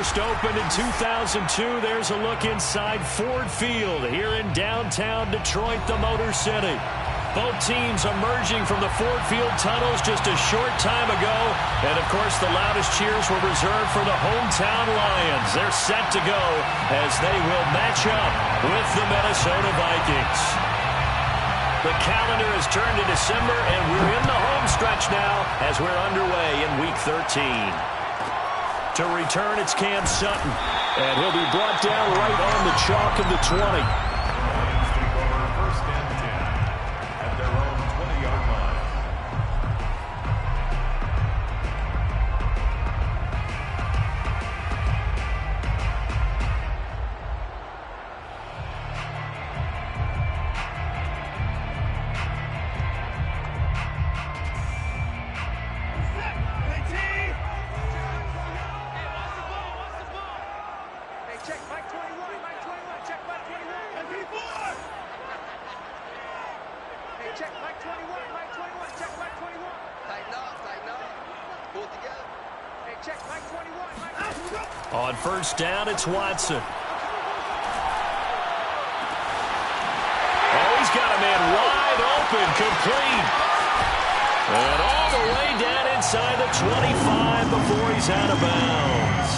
first opened in 2002. There's a look inside Ford Field here in downtown Detroit, the Motor City. Both teams emerging from the Ford Field tunnels just a short time ago. And, of course, the loudest cheers were reserved for the hometown Lions. They're set to go as they will match up with the Minnesota Vikings. The calendar has turned to December, and we're in the home stretch now as we're underway in Week 13. To return, it's Cam Sutton, and he'll be brought down right on the chalk of the 20. On first down, it's Watson. Oh, he's got a man wide open, complete. And all the way down inside the 25 before he's out of bounds.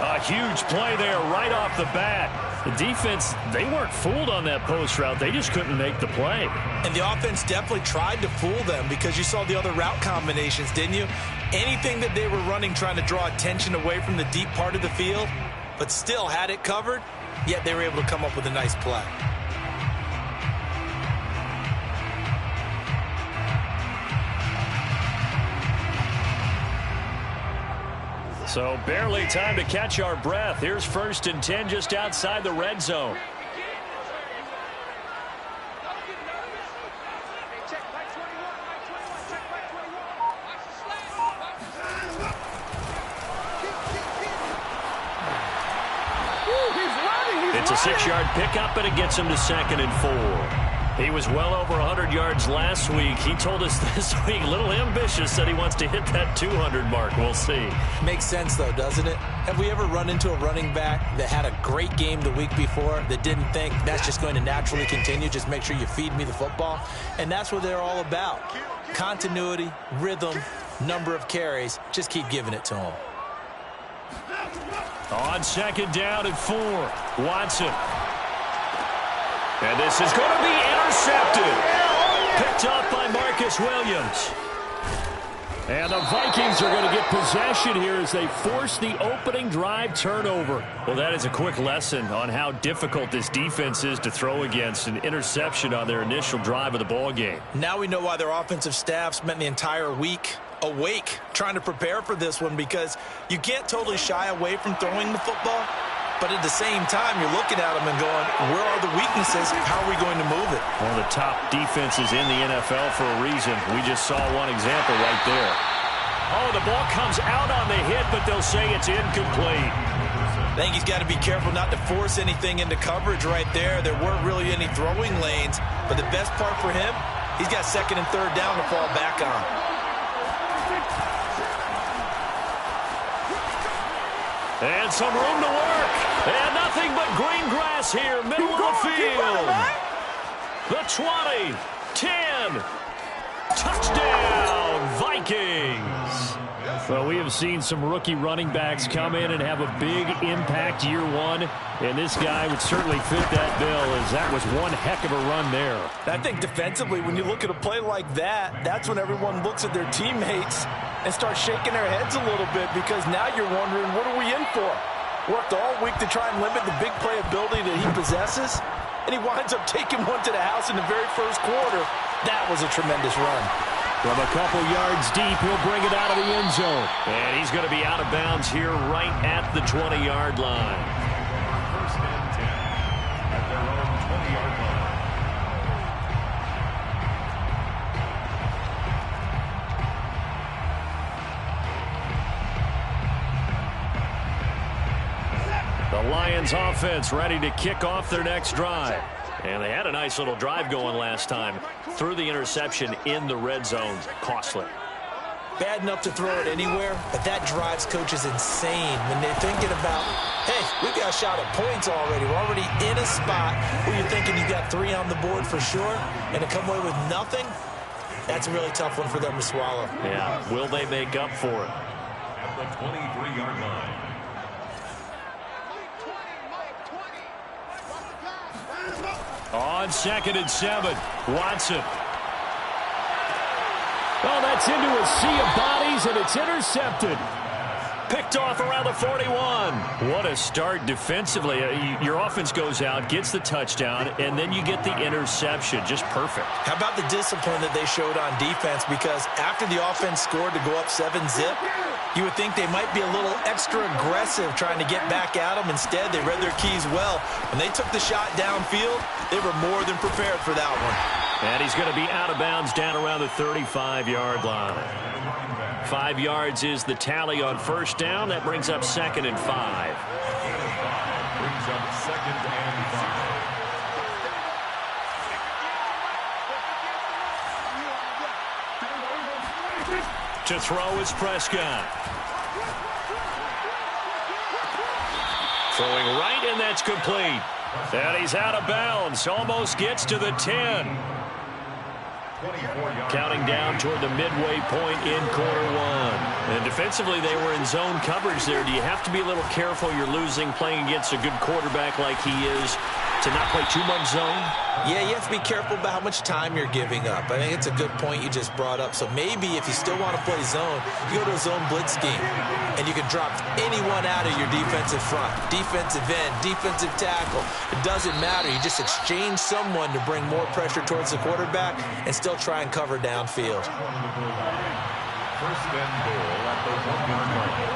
A huge play there right off the bat. The defense, they weren't fooled on that post route. They just couldn't make the play. And the offense definitely tried to fool them because you saw the other route combinations, didn't you? Anything that they were running trying to draw attention away from the deep part of the field, but still had it covered, yet they were able to come up with a nice play. So barely time to catch our breath. Here's 1st and 10 just outside the red zone. It's a 6-yard pickup, and it gets him to 2nd and 4. He was well over 100 yards last week. He told us this week, a little ambitious, said he wants to hit that 200 mark. We'll see. Makes sense, though, doesn't it? Have we ever run into a running back that had a great game the week before that didn't think that's just going to naturally continue? Just make sure you feed me the football. And that's what they're all about. Continuity, rhythm, number of carries. Just keep giving it to them. On 2nd down and 4, Watson. And this is going to be intercepted. Picked up by Marcus Williams. And the Vikings are going to get possession here as they force the opening drive turnover. Well, that is a quick lesson on how difficult this defense is to throw against. An interception on their initial drive of the ball game. Now we know why their offensive staff spent the entire week awake trying to prepare for this one, because you can't totally shy away from throwing the football. But at the same time, you're looking at them and going, where are the weaknesses? How are we going to move it? One of the top defenses in the NFL for a reason. We just saw one example right there. Oh, the ball comes out on the hit, but they'll say it's incomplete. I think he's got to be careful not to force anything into coverage right there. There weren't really any throwing lanes. But the best part for him, he's got 2nd and 3rd down to fall back on. And some room to work. And nothing but green grass here, middle of the field. The 20, 10, touchdown, Vikings. Well, we have seen some rookie running backs come in and have a big impact year one. And this guy would certainly fit that bill, as that was one heck of a run there. I think defensively, when you look at a play like that, that's when everyone looks at their teammates and starts shaking their heads a little bit, because now you're wondering, what are we in for? Worked all week to try and limit the big play ability that he possesses, and he winds up taking one to the house in the very first quarter. That was a tremendous run. From a couple yards deep, he'll bring it out of the end zone. And he's going to be out of bounds here right at the 20-yard line. 1st and 10 at their own 20-yard line. The Lions offense ready to kick off their next drive. And they had a nice little drive going last time. Threw the interception in the red zone. Costly. bad enough to throw it anywhere, but that drives coaches insane when they're thinking about, hey, we've got a shot at points already. We're already in a spot where you're thinking you got 3 on the board for sure, and to come away with nothing, that's a really tough one for them to swallow. Yeah, will they make up for it? At the 23-yard line. On 2nd and 7, Watson. Oh, that's into a sea of bodies, and it's intercepted. Picked off around the 41. What a start defensively. Your offense goes out, gets the touchdown, and then you get the interception. Just perfect. How about the discipline that they showed on defense? Because after the offense scored to go up 7-zip, you would think they might be a little extra aggressive trying to get back at them. Instead, they read their keys well. When they took the shot downfield, they were more than prepared for that one. And he's going to be out of bounds down around the 35-yard line. 5 yards is the tally on first down. That brings up 2nd and 5. Brings up 2nd and 5. To throw is Prescott. Throwing right, and that's complete. And he's out of bounds. Almost gets to the 10. Counting down toward the midway point in quarter 1. And defensively, they were in zone coverage there. Do you have to be a little careful? You're losing, playing against a good quarterback like he is, to not play too much zone? Yeah, you have to be careful about how much time you're giving up. I think it's a good point you just brought up. So maybe if you still want to play zone, you go to a zone blitz scheme, and you can drop anyone out of your defensive front, defensive end, defensive tackle. It doesn't matter. You just exchange someone to bring more pressure towards the quarterback and still try and cover downfield. 1st and goal at the 1-yard line.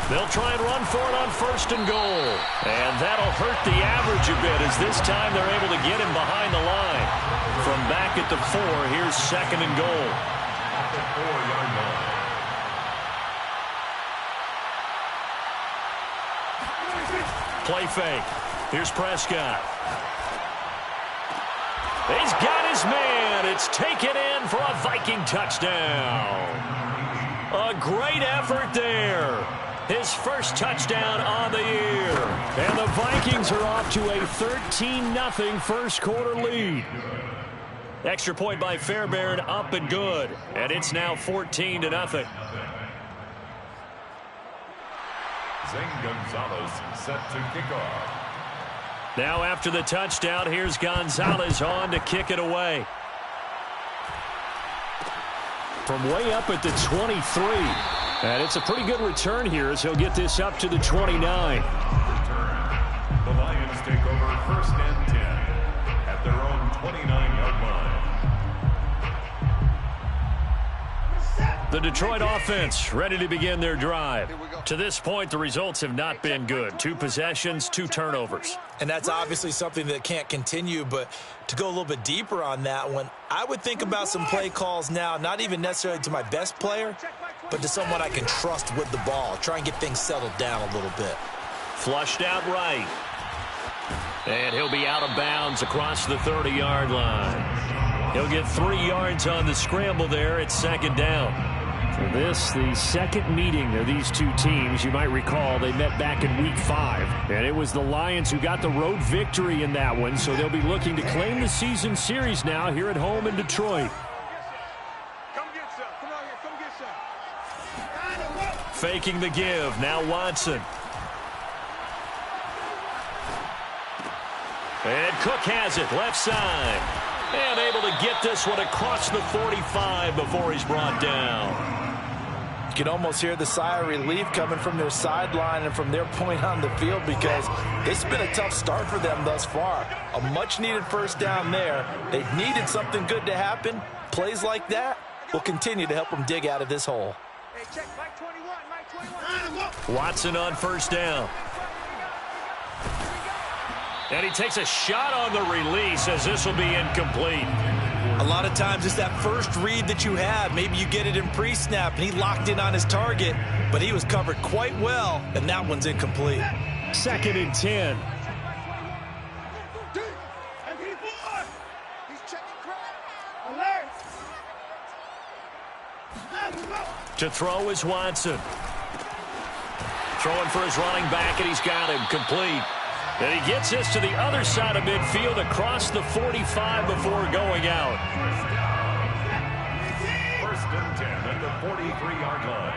They'll try and run for it on 1st and goal. And that'll hurt the average a bit, as this time they're able to get him behind the line. From back at the 4, here's 2nd and goal. At the 4-yard line. Play fake. Here's Prescott. He's got his man. It's taken in for a Viking touchdown. A great effort there. His first touchdown on the year. And the Vikings are off to a 13-0 first quarter lead. Extra point by Fairbairn, up and good. And it's now 14-0. Zane Gonzalez set to kick off. Now after the touchdown, here's Gonzalez on to kick it away. From way up at the 23. And it's a pretty good return here as he'll get this up to the 29. Return. The Lions take over 1st and 10 at their own 29-yard line. The Detroit offense ready to begin their drive. To this point, the results have not been good. 2 possessions, 2 turnovers. And that's obviously something that can't continue, but to go a little bit deeper on that one, I would think about some play calls now, not even necessarily to my best player, but to someone I can trust with the ball. Try and get things settled down a little bit. Flushed out right. And he'll be out of bounds across the 30-yard line. He'll get 3 yards on the scramble there at 2nd down. For this, the second meeting of these two teams, you might recall they met back in Week 5. And it was the Lions who got the road victory in that one, so they'll be looking to claim the season series now here at home in Detroit. Faking the give. Now Watson. And Cook has it. Left side. And able to get this one across the 45 before he's brought down. You can almost hear the sigh of relief coming from their sideline and from their point on the field, because this has been a tough start for them thus far. A much-needed first down there. They needed something good to happen. Plays like that will continue to help them dig out of this hole. Hey, check, Mike 21, Mike 21. Watson on first down. And he takes a shot on the release as this will be incomplete. A lot of times it's that first read that you have. Maybe you get it in pre-snap, and he locked in on his target, but he was covered quite well, and that one's incomplete. 2nd and 10. To throw is Watson. Throwing for his running back, and he's got him complete. And he gets this to the other side of midfield across the 45 before going out. First and 10 at the 43-yard line.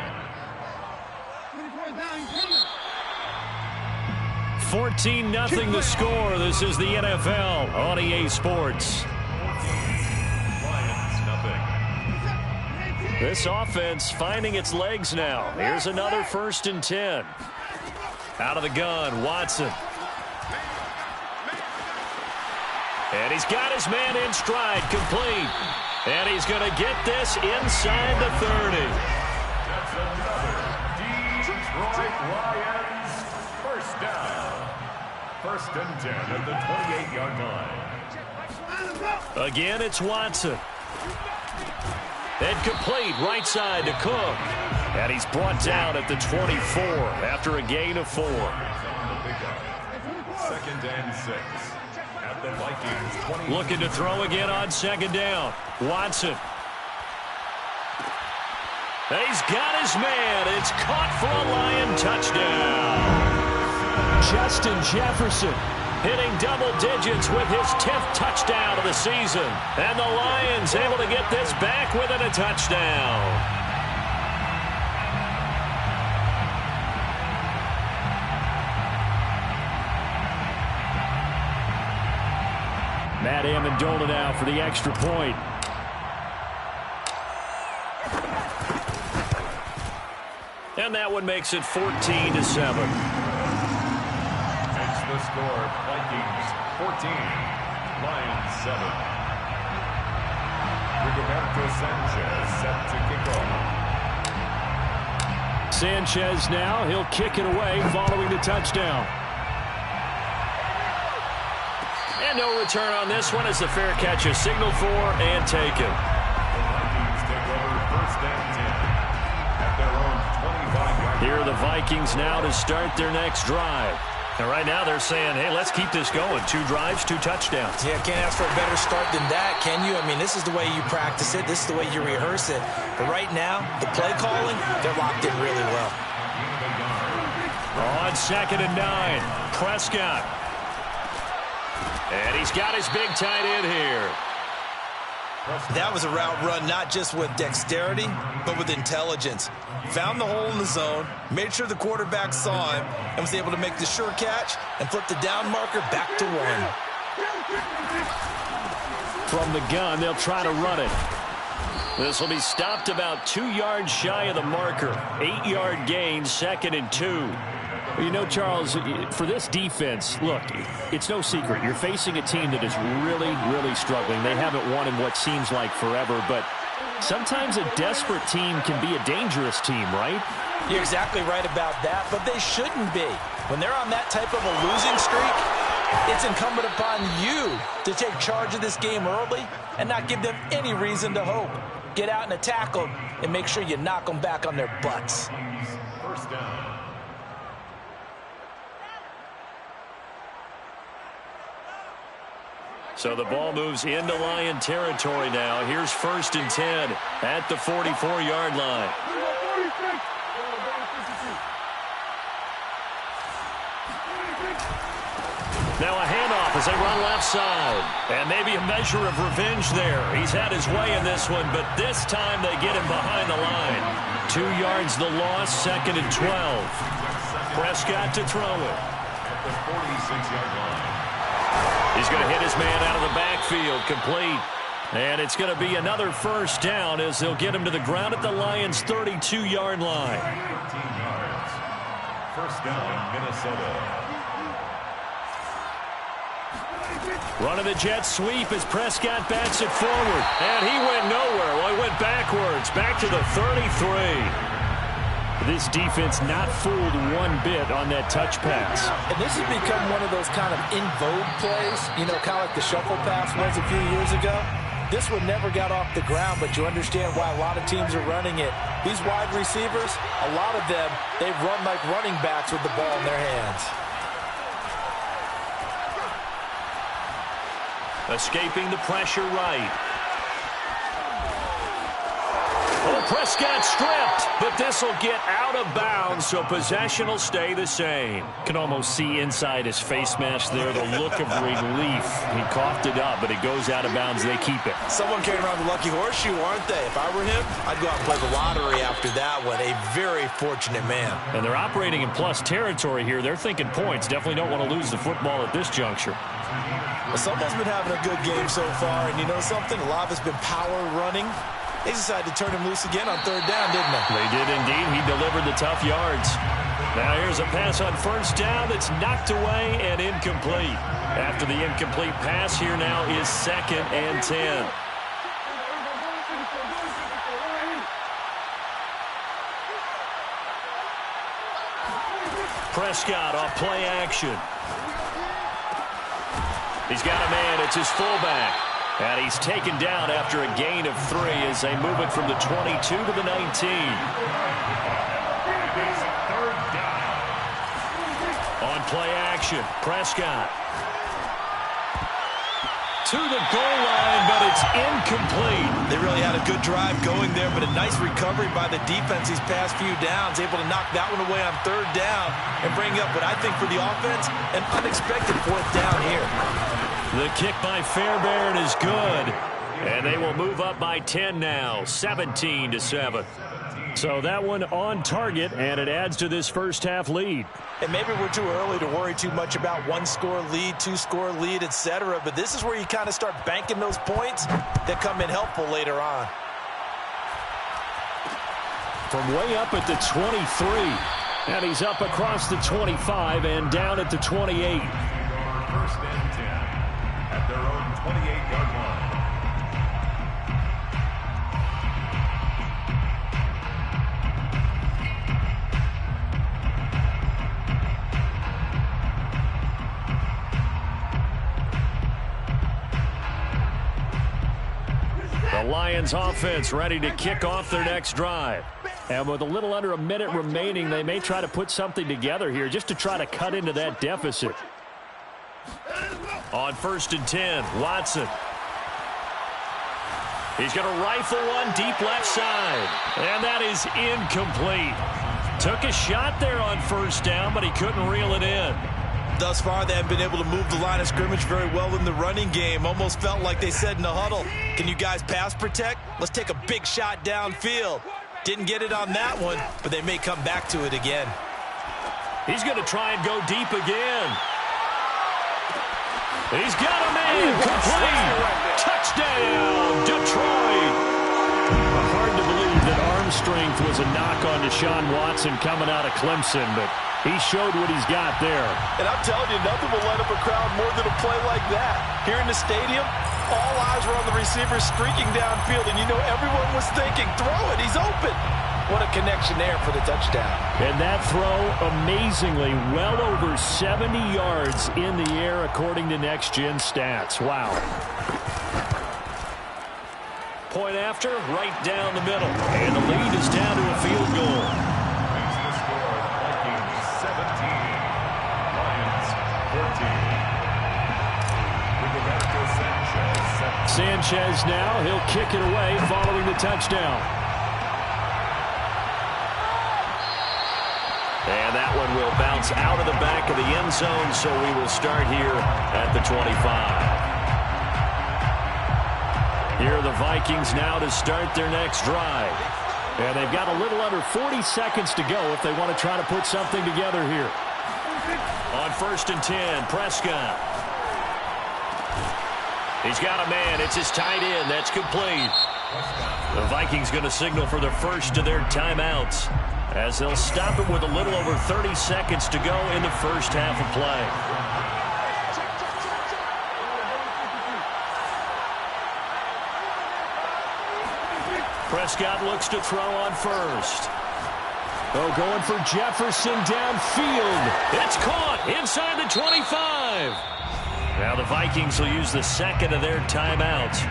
14-0 the score. This is the NFL on EA Sports. Lions, nothing. This offense finding its legs now. Here's another 1st and 10. Out of the gun, Watson. And he's got his man in stride, complete. And he's going to get this inside the 30. That's another Detroit Lions first down. 1st and 10 at the 28-yard line. Again, it's Watson. And complete right side to Cook. And he's brought down at the 24 after a gain of 4. 2nd and 6 at the Vikings 20. Looking to throw again on 2nd down. Watson. And he's got his man. It's caught for a Lion touchdown. Justin Jefferson hitting double digits with his 10th touchdown of the season. And the Lions able to get this back within a touchdown. Matt Amendola now for the extra point. And that one makes it 14-7. Makes the score Vikings 14, Lions 7. Rigoberto Sanchez set to kick off. Sanchez now, he'll kick it away following the touchdown. And no return on this one as the fair catch is signaled for and taken. The Vikings take over 1st and 10 at their own 25-yard line. Here are the Vikings now to start their next drive. And right now they're saying, hey, let's keep this going. 2 drives, 2 touchdowns. Yeah, can't ask for a better start than that, can you? I mean, this is the way you practice it. This is the way you rehearse it. But right now, the play calling, they're locked in really well. On 2nd and 9, Prescott. And he's got his big tight end here. That was a route run not just with dexterity, but with intelligence. Found the hole in the zone, made sure the quarterback saw him, and was able to make the sure catch and flip the down marker back to 1. From the gun, they'll try to run it. This will be stopped about 2 yards shy of the marker. 8-yard gain, 2nd and 2. You know, Charles, for this defense, look, it's no secret. You're facing a team that is really, really struggling. They haven't won in what seems like forever, but sometimes a desperate team can be a dangerous team, right? You're exactly right about that, but they shouldn't be. When they're on that type of a losing streak, it's incumbent upon you to take charge of this game early and not give them any reason to hope. Get out and attack them and make sure you knock them back on their butts. First down. So the ball moves into Lion territory now. Here's 1st and 10 at the 44-yard line. Now a handoff as they run left side. And maybe a measure of revenge there. He's had his way in this one, but this time they get him behind the line. 2 yards the loss, 2nd and 12. Prescott to throw it. At the 46-yard line. He's going to hit his man out of the backfield, complete. And it's going to be another 1st down as they'll get him to the ground at the Lions' 32-yard line. 13 yards. 1st down, Minnesota. Running the jet sweep as Prescott backs it forward. And he went nowhere. Well, he went backwards, back to the 33. This defense not fooled one bit on that touch pass. And this has become one of those kind of in vogue plays, you know, kind of like the shuffle pass was a few years ago. This one never got off the ground, but you understand why a lot of teams are running it. These wide receivers, a lot of them, they run like running backs with the ball in their hands. Escaping the pressure right. Prescott stripped, but this will get out of bounds, so possession will stay the same. Can almost see inside his face mask there the look of relief. He coughed it up, but it goes out of bounds. They keep it. Someone carrying around the lucky horseshoe, aren't they? If I were him, I'd go out and play the lottery after that one. A very fortunate man. And they're operating in plus territory here. They're thinking points. Definitely don't want to lose the football at this juncture. Well, someone's been having a good game so far, and you know something? A lot of it's been power running. They decided to turn him loose again on third down, didn't they? They did indeed. He delivered the tough yards. Now here's a pass on first down that's knocked away and incomplete. After the incomplete pass, here now is 2nd and 10. Prescott off play action. He's got a man. It's his fullback. And he's taken down after a gain of 3 as they move it from the 22 to the 19. On play action, Prescott. To the goal line, but it's incomplete. They really had a good drive going there, but a nice recovery by the defense these past few downs, able to knock that one away on third down and bring up what I think for the offense, an unexpected 4th down here. The kick by Fairbairn is good, and they will move up by 10 now, 17-7. So that one on target, and it adds to this first half lead. And maybe we're too early to worry too much about 1-score lead, 2-score lead, etc. But this is where you kind of start banking those points that come in helpful later on. From way up at the 23, and he's up across the 25 and down at the 28. First and 10 at their own 28-yard line. The Lions offense ready to kick off their next drive. And with a little under a minute remaining, they may try to put something together here just to try to cut into that deficit. On 1st and 10, Watson. He's going to rifle one deep left side. And that is incomplete. Took a shot there on first down, but he couldn't reel it in. Thus far, they have been able to move the line of scrimmage very well in the running game. Almost felt like they said in the huddle, can you guys pass protect? Let's take a big shot downfield. Didn't get it on that one, but they may come back to it again. He's going to try and go deep again. He's got a man. Complete. Touchdown, Detroit. Hard to believe that arm strength was a knock on Deshaun Watson coming out of Clemson, but he showed what he's got there. And I'm telling you, nothing will light up a crowd more than a play like that. Here in the stadium, all eyes were on the receiver streaking downfield, and you know everyone was thinking, throw it, he's open. What a connection there for the touchdown. And that throw, amazingly, well over 70 yards in the air, according to Next Gen Stats. Wow. Point after, right down the middle. And the lead is down to a field goal. Sanchez now, he'll kick it away following the touchdown. And that one will bounce out of the back of the end zone, so we will start here at the 25. Here are the Vikings now to start their next drive. And they've got a little under 40 seconds to go if they want to try to put something together here. On 1st and 10, Prescott. He's got a man. It's his tight end. That's complete. The Vikings going to signal for the first of their timeouts as they'll stop it with a little over 30 seconds to go in the first half of play. Prescott looks to throw on first. Oh, going for Jefferson downfield. It's caught inside the 25. Now the Vikings will use the second of their timeouts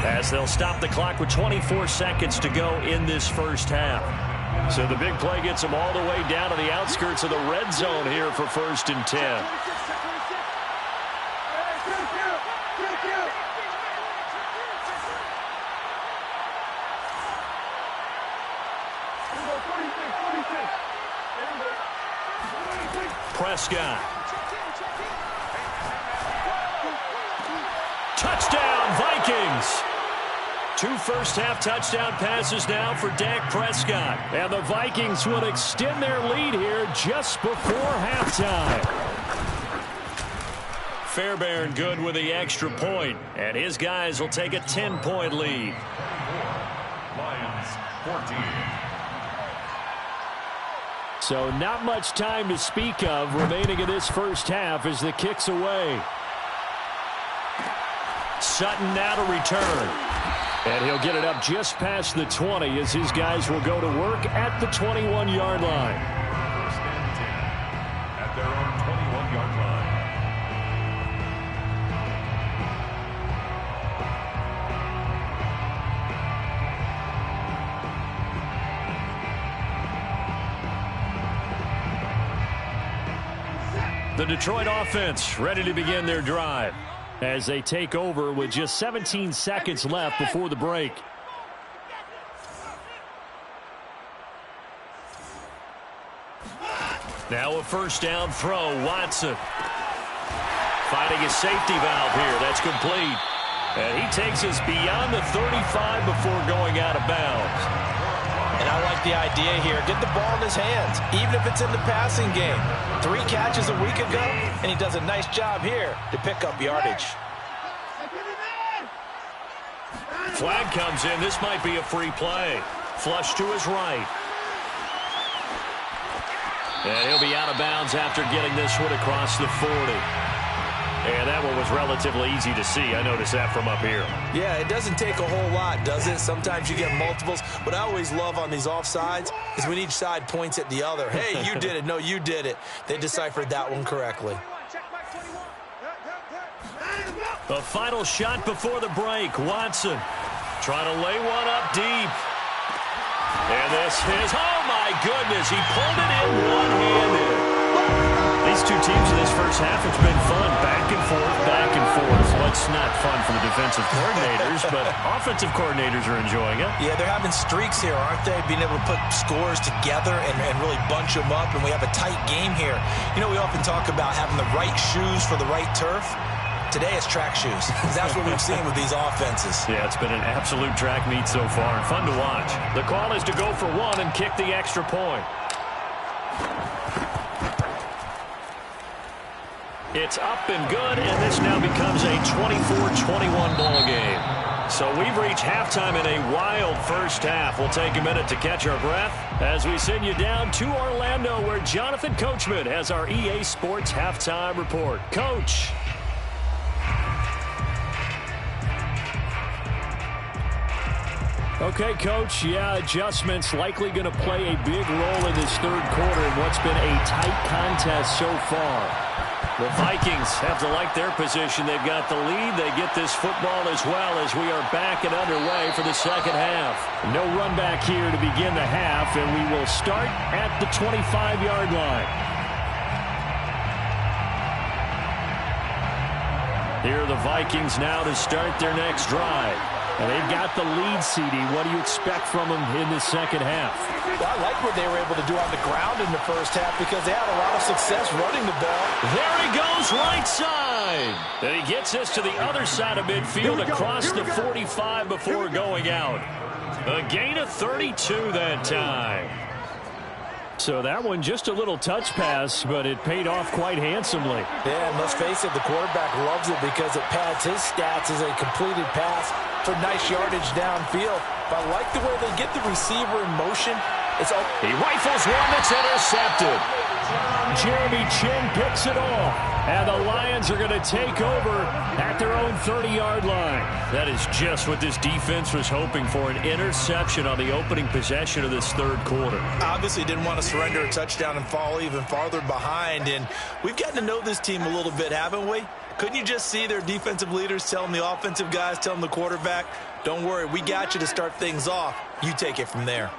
as they'll stop the clock with 24 seconds to go in this first half. So the big play gets them all the way down to the outskirts of the red zone here for 1st and 10. Prescott. Touchdown, Vikings. 2 first-half touchdown passes now for Dak Prescott. And the Vikings will extend their lead here just before halftime. Fairbairn good with the extra point, and his guys will take a 10-point lead. Lions 14. So not much time to speak of remaining in this first half as the kick's away. Sutton now to return. And he'll get it up just past the 20 as his guys will go to work at the 21-yard line. First and 10 at their own 21-yard line. The Detroit offense ready to begin their drive as they take over with just 17 seconds left before the break. Now a first down throw, Watson. Finding a safety valve here, that's complete. And he takes us beyond the 35 before going out of bounds. And I like the idea here. Get the ball in his hands, even if it's in the passing game. 3 catches a week ago, and he does a nice job here to pick up yardage. Flag comes in. This might be a free play. Flush to his right. And he'll be out of bounds after getting this one across the 40. And that one was relatively easy to see. I noticed that from up here. Yeah, it doesn't take a whole lot, does it? Sometimes you get multiples. What I always love on these offsides is when each side points at the other. Hey, you did it. No, you did it. They deciphered that one correctly. The final shot before the break. Watson trying to lay one up deep. And this is, oh my goodness, he pulled it in one-handed. These two teams in this first half, it's been fun. Back and forth, back and forth. Well, it's not fun for the defensive coordinators, but offensive coordinators are enjoying it. Yeah, they're having streaks here, aren't they? Being able to put scores together and really bunch them up, and we have a tight game here. You know, we often talk about having the right shoes for the right turf. Today it's track shoes. That's what we've seen with these offenses. Yeah, it's been an absolute track meet so far and fun to watch. The call is to go for one and kick the extra point. It's up and good, and this now becomes a 24-21 ball game. So we've reached halftime in a wild first half. We'll take a minute to catch our breath as we send you down to Orlando, where Jonathan Coachman has our EA Sports halftime report. Coach. Okay, Coach, yeah, adjustments likely going to play a big role in this third quarter in what's been a tight contest so far. The Vikings have to like their position. They've got the lead. They get this football as well as we are back and underway for the second half. No run back here to begin the half, and we will start at the 25-yard line. Here are the Vikings now to start their next drive. And they've got the lead, CD. What do you expect from them in the second half? Well, I like what they were able to do on the ground in the first half because they had a lot of success running the ball. There he goes, right side. And he gets us to the other side of midfield across the 45 before going out. A gain of 32 that time. So that one just a little touch pass, but it paid off quite handsomely. Yeah, and let's face it, the quarterback loves it because it pads his stats as a completed pass for nice yardage downfield. But I like the way they get the receiver in motion. He rifles one that's intercepted. Jeremy Chin picks it off. And the Lions are going to take over at their own 30-yard line. That is just what this defense was hoping for, an interception on the opening possession of this third quarter. Obviously didn't want to surrender a touchdown and fall even farther behind. And we've gotten to know this team a little bit, haven't we? Couldn't you just see their defensive leaders telling the offensive guys, telling the quarterback, don't worry, we got you to start things off. You take it from there.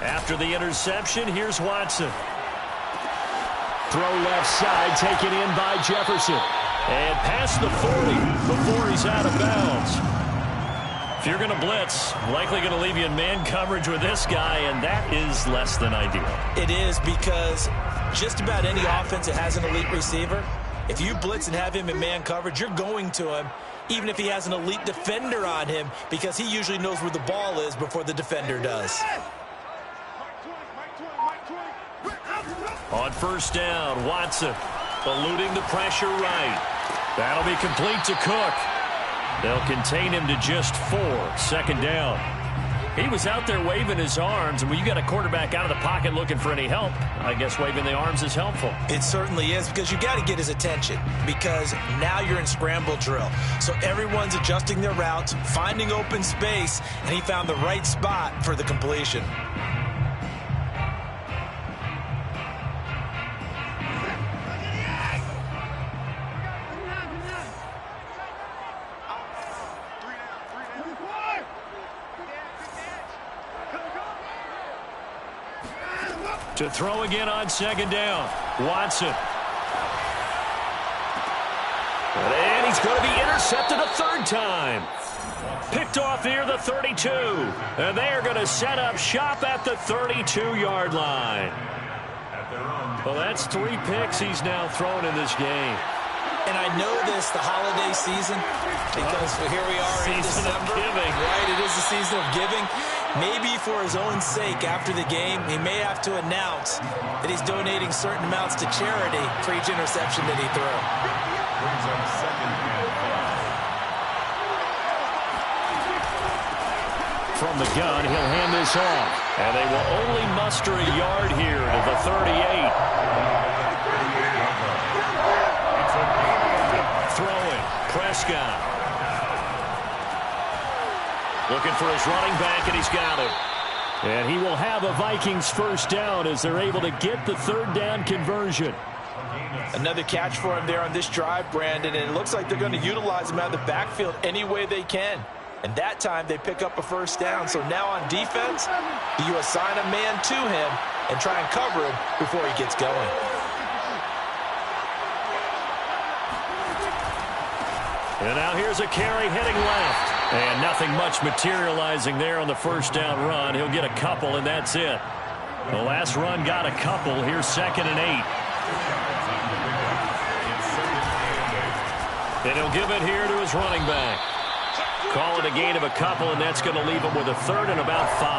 After the interception, here's Watson. Throw left side, taken in by Jefferson. And past the 40 before he's out of bounds. If you're going to blitz, likely going to leave you in man coverage with this guy, and that is less than ideal. It is, because just about any offense that has an elite receiver, if you blitz and have him in man coverage, you're going to him, even if he has an elite defender on him, because he usually knows where the ball is before the defender does. On first down, Watson eluding the pressure right. That'll be complete to Cook. They'll contain him to just 4. Second down. He was out there waving his arms, and when you got a quarterback out of the pocket looking for any help, I guess waving the arms is helpful. It certainly is, because you got to get his attention, because now you're in scramble drill. So everyone's adjusting their routes, finding open space, and he found the right spot for the completion. To throw again on second down, Watson. And he's going to be intercepted a third time. Picked off near the 32. And they are going to set up shop at the 32-yard line. Well, that's 3 picks he's now thrown in this game. And I know this, the holiday season, because here we are in December. Right, it is the season of giving. Maybe for his own sake, after the game, he may have to announce that he's donating certain amounts to charity for each interception that he threw. From the gun, he'll hand this off. And they will only muster a yard here to the 38. Throwing, Prescott. Looking for his running back, and he's got it. And he will have a Vikings first down as they're able to get the third down conversion. Another catch for him there on this drive, Brandon, and it looks like they're going to utilize him out of the backfield any way they can. And that time they pick up a first down. So now on defense, you assign a man to him and try and cover him before he gets going. And now here's a carry heading left. And nothing much materializing there on the first down run. He'll get a couple, and that's it. The last run got a couple. Here's 2nd and 8. And he'll give it here to his running back. Call it a gain of a couple, and that's going to leave him with a 3rd and about 5.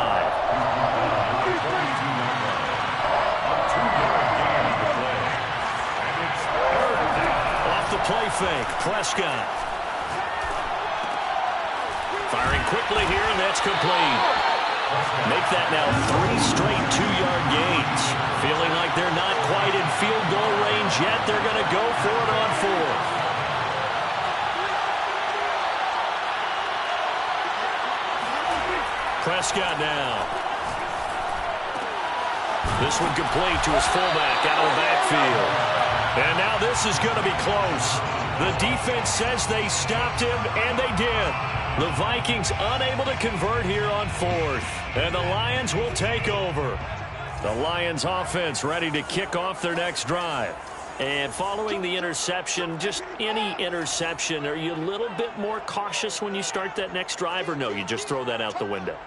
Off the play fake, Prescott. Firing quickly here, and that's complete. Make that now 3 straight 2-yard gains. Feeling like they're not quite in field goal range yet. They're going to go for it on 4th. Prescott now. This one complete to his fullback out of the backfield. And now this is going to be close. The defense says they stopped him, and they did. The Vikings unable to convert here on 4th. And the Lions will take over. The Lions offense ready to kick off their next drive. And following the interception, just any interception, are you a little bit more cautious when you start that next drive, or no, you just throw that out the window?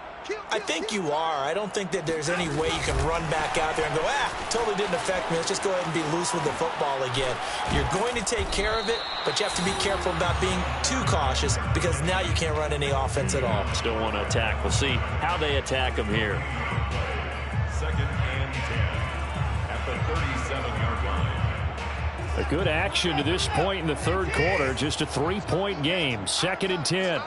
I think you are. I don't think that there's any way you can run back out there and go, totally didn't affect me. Let's just go ahead and be loose with the football again. You're going to take care of it, but you have to be careful about being too cautious, because now you can't run any offense at all. Still want to attack. We'll see how they attack them here. 2nd and 10 at the 37-yard line. A good action to this point in the third quarter. Just a 3-point game. 2nd and 10.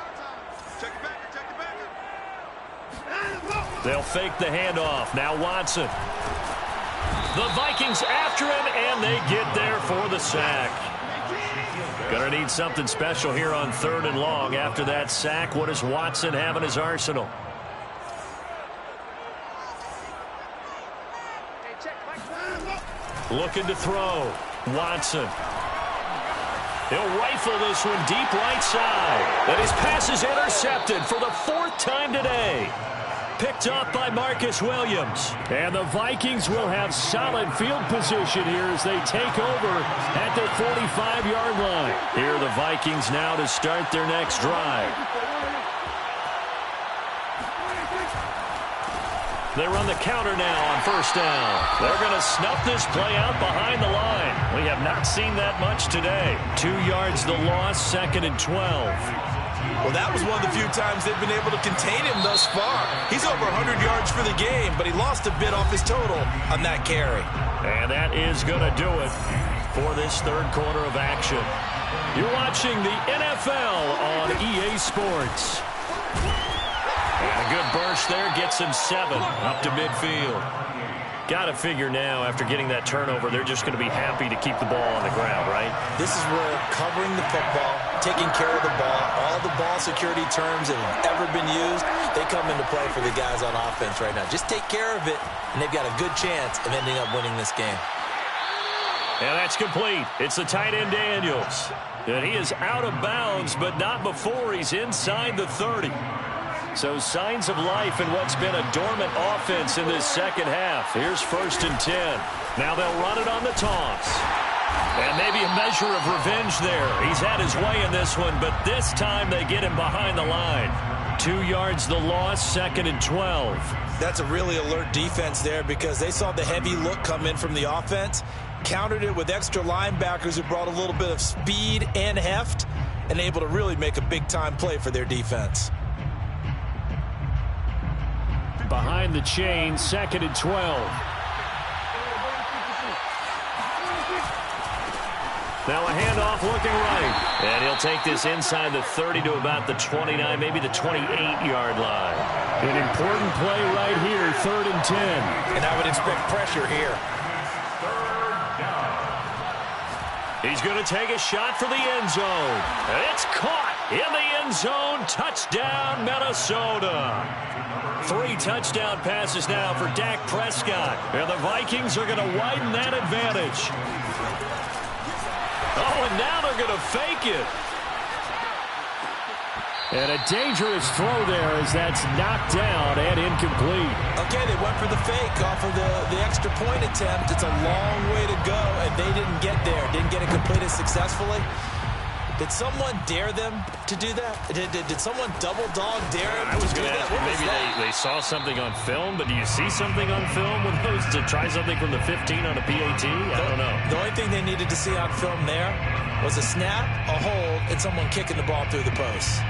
They'll fake the handoff. Now Watson. The Vikings after him, and they get there for the sack. Gonna need something special here on 3rd and long. After that sack, what does Watson have in his arsenal? Looking to throw. Watson. He'll rifle this one deep right side. And his pass is intercepted for the 4th time today. Picked off by Marcus Williams. And the Vikings will have solid field position here as they take over at their 45-yard line. Here are the Vikings now to start their next drive. They run the counter now on first down. They're going to snuff this play out behind the line. We have not seen that much today. 2 yards the loss, 2nd and 12. Well, that was one of the few times they've been able to contain him thus far. He's over 100 yards for the game, but he lost a bit off his total on that carry. And that is going to do it for this third quarter of action. You're watching the NFL on EA Sports. And a good burst there gets him 7 up to midfield. Got to figure now, after getting that turnover, they're just going to be happy to keep the ball on the ground, right? This is where covering the football, taking care of the ball, all the ball security terms that have ever been used, they come into play for the guys on offense right now. Just take care of it, and they've got a good chance of ending up winning this game. And that's complete. It's the tight end Daniels. And he is out of bounds, but not before he's inside the 30. So signs of life in what's been a dormant offense in this second half. Here's 1st and 10. Now they'll run it on the toss. And maybe a measure of revenge there. He's had his way in this one, but this time they get him behind the line. 2 yards the loss, 2nd and 12. That's a really alert defense there because they saw the heavy look come in from the offense, countered it with extra linebackers who brought a little bit of speed and heft, and able to really make a big-time play for their defense. Behind the chain, 2nd and 12. Now a handoff looking right. And he'll take this inside the 30 to about the 29, maybe the 28-yard line. An important play right here, 3rd and 10. And I would expect pressure here. He's going to take a shot for the end zone. And it's caught in the end zone. Touchdown, Minnesota. 3 touchdown passes now for Dak Prescott. And the Vikings are going to widen that advantage. Oh, and now they're going to fake it. And a dangerous throw there as that's knocked down and incomplete. Okay, they went for the fake off of the extra point attempt. It's a long way to go, and they didn't get there. Didn't get it completed successfully. Did someone dare them to do that? Did someone double dog dare them to do that? Maybe they saw something on film, but do you see something on film with those to try something from the 15 on a PAT? I don't know. The only thing they needed to see on film there was a snap, a hold, and someone kicking the ball through the post.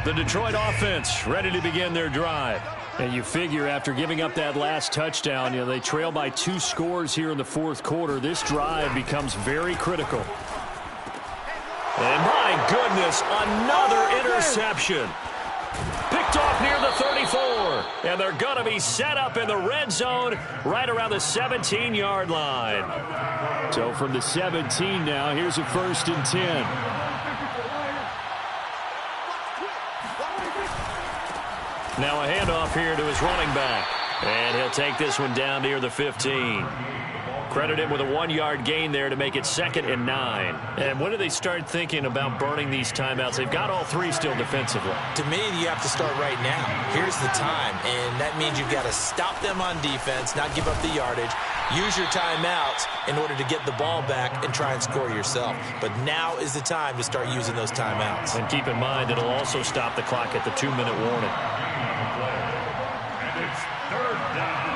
The Detroit offense ready to begin their drive. And you figure after giving up that last touchdown, they trail by 2 scores here in the 4th quarter. This drive becomes very critical. And my goodness, another interception. Picked off near the 34. And they're going to be set up in the red zone right around the 17-yard line. So from the 17 now, here's a 1st and 10. Now a handoff here to his running back. And he'll take this one down near the 15. Credit him with a 1-yard gain there to make it 2nd and 9. And when do they start thinking about burning these timeouts? They've got all 3 still defensively. To me, you have to start right now. Here's the time, and that means you've got to stop them on defense, not give up the yardage, use your timeouts in order to get the ball back and try and score yourself. But now is the time to start using those timeouts. And keep in mind, it'll also stop the clock at the 2-minute warning. And it's 3rd down.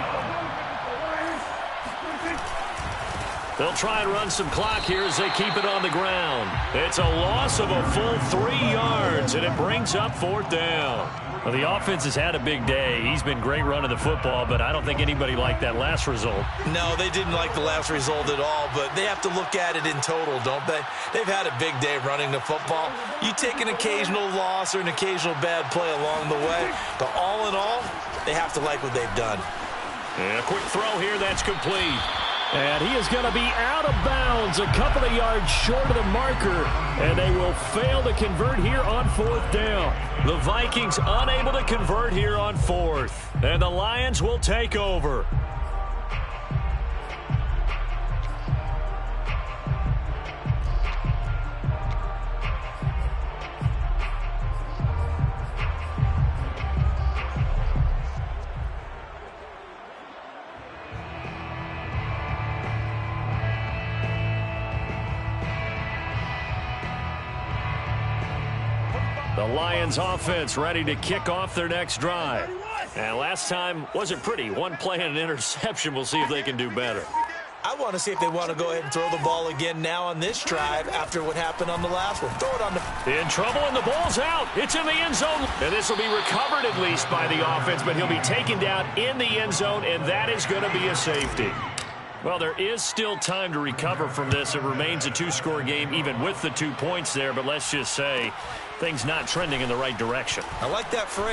They'll try and run some clock here as they keep it on the ground. It's a loss of a full 3 yards, and it brings up 4th down. Well, the offense has had a big day. He's been great running the football, but I don't think anybody liked that last result. No, they didn't like the last result at all, but they have to look at it in total, don't they? They've had a big day running the football. You take an occasional loss or an occasional bad play along the way, but all in all, they have to like what they've done. And a quick throw here, that's complete. And he is going to be out of bounds a couple of yards short of the marker. And they will fail to convert here on 4th down. The Vikings unable to convert here on 4th. And the Lions will take over. The The Lions offense ready to kick off their next drive. And last time wasn't pretty. One play and an interception. We'll see if they can do better. I want to see if they want to go ahead and throw the ball again now on this drive after what happened on the last one. Throw it on the... In trouble, and the ball's out. It's in the end zone. And this will be recovered at least by the offense, but he'll be taken down in the end zone, and that is going to be a safety. Well, there is still time to recover from this. It remains a two-score game, even with the 2 points there, but let's just say things not trending in the right direction. I like that phrase.